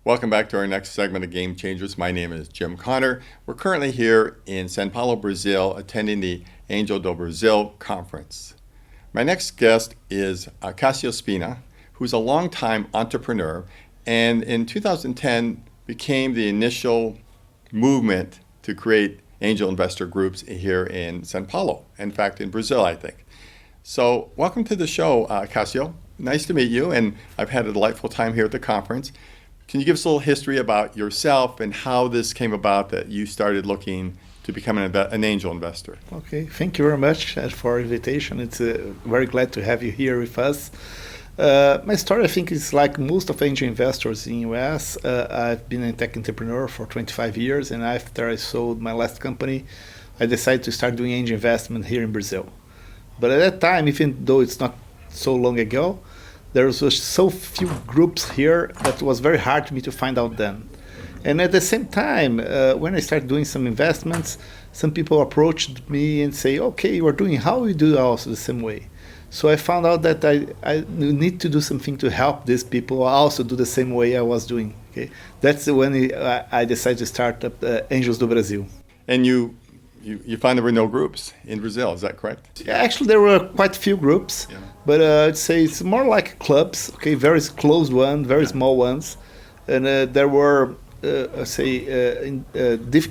Welcome back to our next segment of Game Changers. My name is Jim Connor. We're currently here in Sao Paulo, Brazil, attending the Angel do Brasil conference. My next guest is Cassio Spina, who's a longtime entrepreneur, and in 2010 became the initial movement to create angel investor groups here in Sao Paulo. In fact, in Brazil, I think. So welcome to the show, Cassio. Nice to meet you, and I've had a delightful time here at the conference. Can you give us a little history about yourself and how this came about that you started looking to become an angel investor? Okay, thank you very much for the invitation. It's very glad to have you here with us. My story, I think, is like most of angel investors in US. I've been a tech entrepreneur for 25 years, and after I sold my last company, I decided to start doing angel investment here in Brazil. But at that time, even though it's not so long ago, there was so few groups here that it was very hard for me to find out then. And at the same time, when I started doing some investments, some people approached me and say, okay, you are doing how you do also the same way. So I found out that I need to do something to help these people also do the same way I was doing. Okay, that's when I decided to start up Anjos do Brasil. And you find there were no groups in Brazil, is that correct? Yeah, actually, there were quite a few groups, but I'd say it's more like clubs, okay, very closed ones, very small ones. And there were,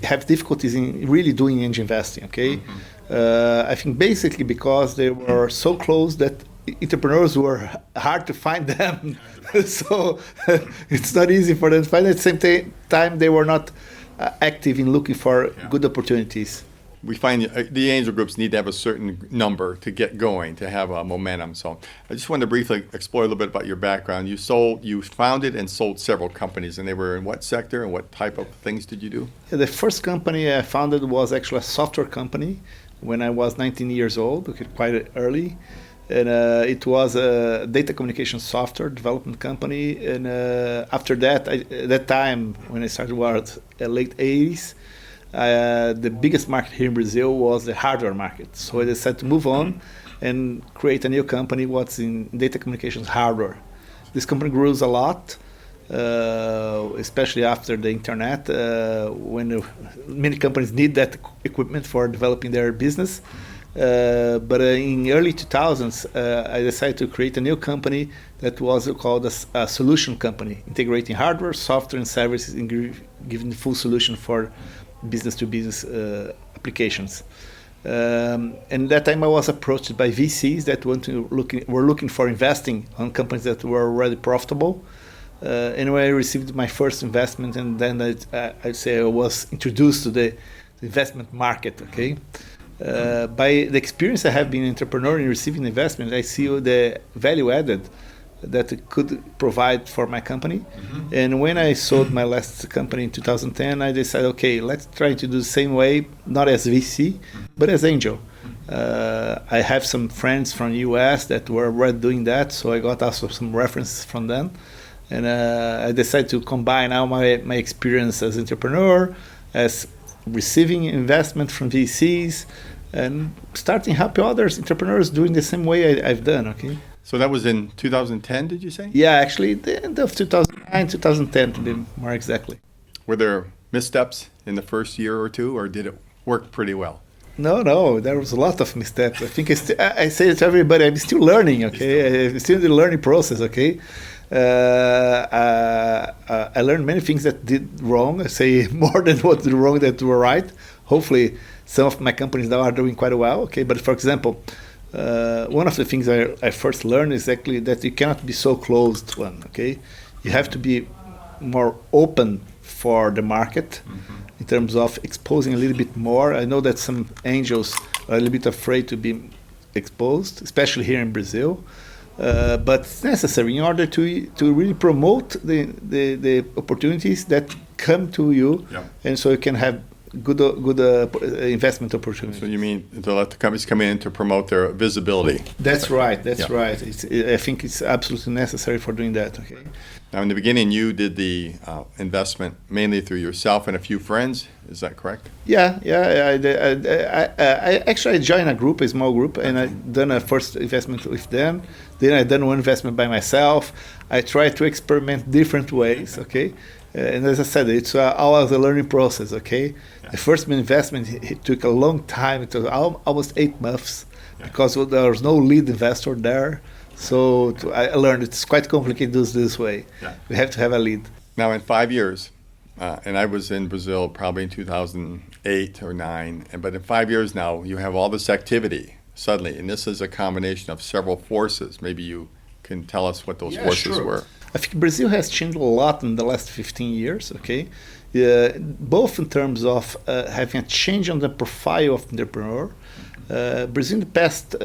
have difficulties in really doing angel investing, okay? I think basically because they were so close that entrepreneurs were hard to find them. So it's not easy for them to find. At the same time, they were not active in looking for good opportunities. We find the angel groups need to have a certain number to get going, to have a momentum. So I just wanted to briefly explore a little bit about your background. You founded and sold several companies, and they were in what sector and what type of things did you do? Yeah, the first company I founded was actually a software company when I was 19 years old, okay, quite early. And it was a data communication software development company. And after that, at that time, when I started, was late 80s. The biggest market here in Brazil was the hardware market. So I decided to move on and create a new company what's in data communications hardware. This company grows a lot, especially after the internet, when many companies need that equipment for developing their business. But in early 2000s, I decided to create a new company that was called a solution company, integrating hardware, software, and services, and giving the full solution for business-to-business applications. And that time I was approached by VCs that were looking for investing on companies that were already profitable. And when I received my first investment, and then I'd say I was introduced to the investment market, okay? By the experience I have been an entrepreneur in receiving investment, I see the value added that it could provide for my company. And when I sold my last company in 2010, I decided, okay, let's try to do the same way, not as VC, but as angel. I have some friends from the US that were already doing that, so I got also some references from them. And I decided to combine now my experience as entrepreneur, as receiving investment from VCs, and starting helping others entrepreneurs doing the same way I've done, okay? So that was in 2010, did you say? Yeah, actually, the end of 2009, 2010 to be more exactly. Were there missteps in the first year or two, or did it work pretty well? No, there was a lot of missteps. I think I say to everybody, I'm still learning, okay? I'm still in the learning process, okay? I learned many things that did wrong. I say more than what did wrong that were right. Hopefully, some of my companies now are doing quite well, okay? But for example, one of the things I first learned is actually that you cannot be so closed one, okay? You have to be more open for the market in terms of exposing a little bit more. I know that some angels are a little bit afraid to be exposed, especially here in Brazil. But it's necessary in order to really promote the opportunities that come to you, and so you can have good investment opportunities. So you mean to let the companies come in to promote their visibility? That's right. That's right. I think it's absolutely necessary for doing that. Okay. Now, in the beginning, you did the investment mainly through yourself and a few friends. Is that correct? Yeah. I actually joined a group, a small group, and I done a first investment with them. Then I done one investment by myself. I tried to experiment different ways. Okay. And as I said, it's always a learning process, okay? Yeah. The first investment, it took a long time. It was almost 8 months because there was no lead investor there. So I learned it's quite complicated to do this way. Yeah. We have to have a lead. Now, in 5 years, and I was in Brazil probably in 2008 or 9, but in 5 years now, you have all this activity suddenly, and this is a combination of several forces. Maybe you can tell us what those forces were. I think Brazil has changed a lot in the last 15 years, okay? Both in terms of having a change on the profile of the entrepreneur. Brazil in the past,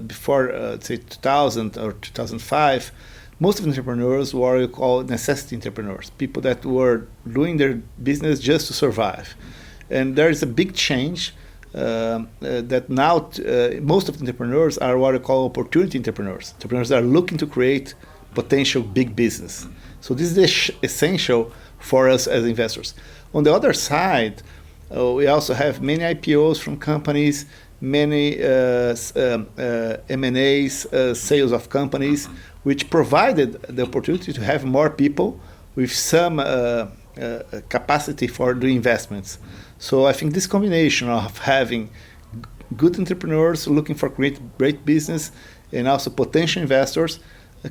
before say 2000 or 2005, most of the entrepreneurs were what you call necessity entrepreneurs, people that were doing their business just to survive. And there is a big change that now most of the entrepreneurs are what you call opportunity entrepreneurs. Entrepreneurs that are looking to create potential big business. So this is essential for us as investors. On the other side, we also have many IPOs from companies, many M&As, sales of companies, which provided the opportunity to have more people with some capacity for doing investments. So I think this combination of having good entrepreneurs looking for great business and also potential investors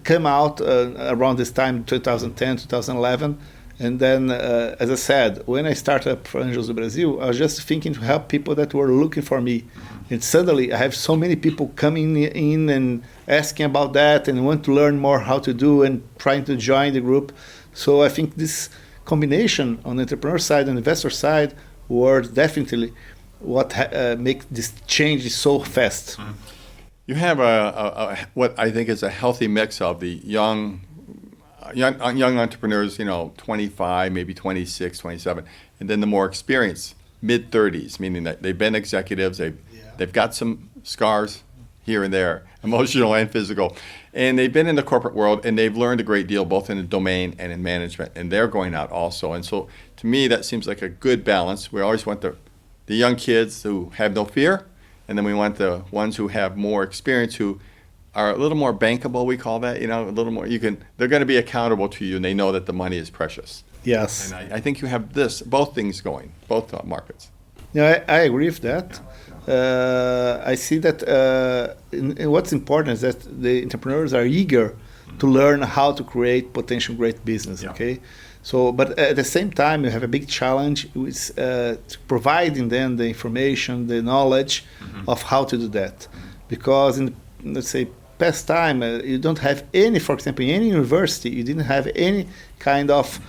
came out around this time, 2010, 2011. And then, as I said, when I started up for Anjos do Brasil, I was just thinking to help people that were looking for me. And suddenly I have so many people coming in and asking about that and want to learn more how to do and trying to join the group. So I think this combination on the entrepreneur side and investor side were definitely what make this change so fast. Mm-hmm. You have what I think is a healthy mix of the young entrepreneurs, 25, maybe 26, 27, and then the more experienced, mid-30s, meaning that they've been executives, they've got some scars here and there, emotional and physical, and they've been in the corporate world, and they've learned a great deal, both in the domain and in management, and they're going out also. And so to me, that seems like a good balance. We always want the young kids who have no fear, and then we want the ones who have more experience, who are a little more bankable, we call that, a little more, they're going to be accountable to you, and they know that the money is precious. Yes. And I think you have both things going, both markets. Yeah, I agree with that. I see that what's important is that the entrepreneurs are eager to learn how to create potential great business, okay? So, but at the same time, you have a big challenge with providing them the information, the knowledge of how to do that. Because in, let's say, past time, you don't have any, for example, in any university, you didn't have any kind of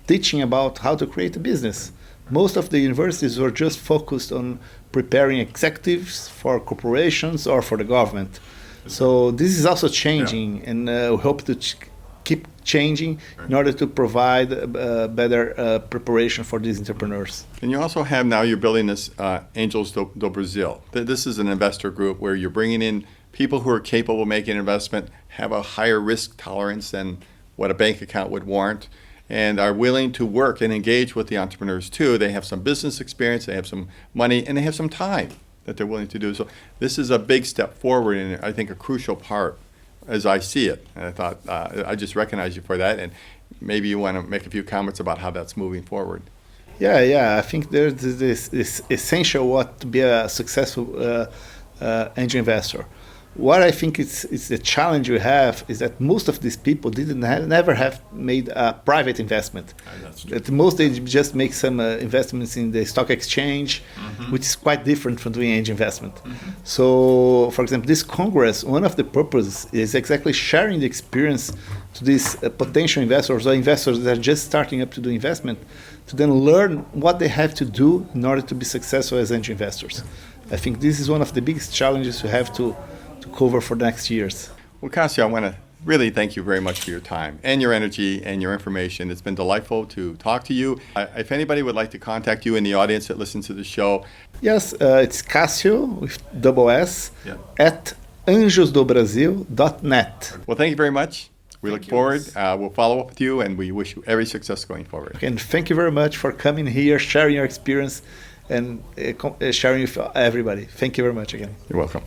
teaching about how to create a business. Most of the universities were just focused on preparing executives for corporations or for the government. So this is also changing, and we hope to keep changing in order to provide better preparation for these entrepreneurs. And you also have now, you're building this Anjos do Brasil. This is an investor group where you're bringing in people who are capable of making an investment, have a higher risk tolerance than what a bank account would warrant, and are willing to work and engage with the entrepreneurs too. They have some business experience, they have some money, and they have some time that they're willing to do. So this is a big step forward, and I think a crucial part as I see it. And I thought, I just recognize you for that, and maybe you want to make a few comments about how that's moving forward. Yeah, I think there's this essential what to be a successful angel investor. What I think is the challenge we have is that most of these people never have made a private investment. At the most, they just make some investments in the stock exchange, which is quite different from doing angel investment. So, for example, this Congress, one of the purposes is exactly sharing the experience to these potential investors or investors that are just starting up to do investment, to then learn what they have to do in order to be successful as angel investors. I think this is one of the biggest challenges we have to cover for the next years. Well, Cassio, I want to really thank you very much for your time and your energy and your information. It's been delightful to talk to you. If anybody would like to contact you in the audience that listens to the show. Yes, it's Cassio with double S at anjosdobrasil.net. Well, thank you very much. We look forward. We'll follow up with you, and we wish you every success going forward. Okay, and thank you very much for coming here, sharing your experience, and sharing with everybody. Thank you very much again. You're welcome.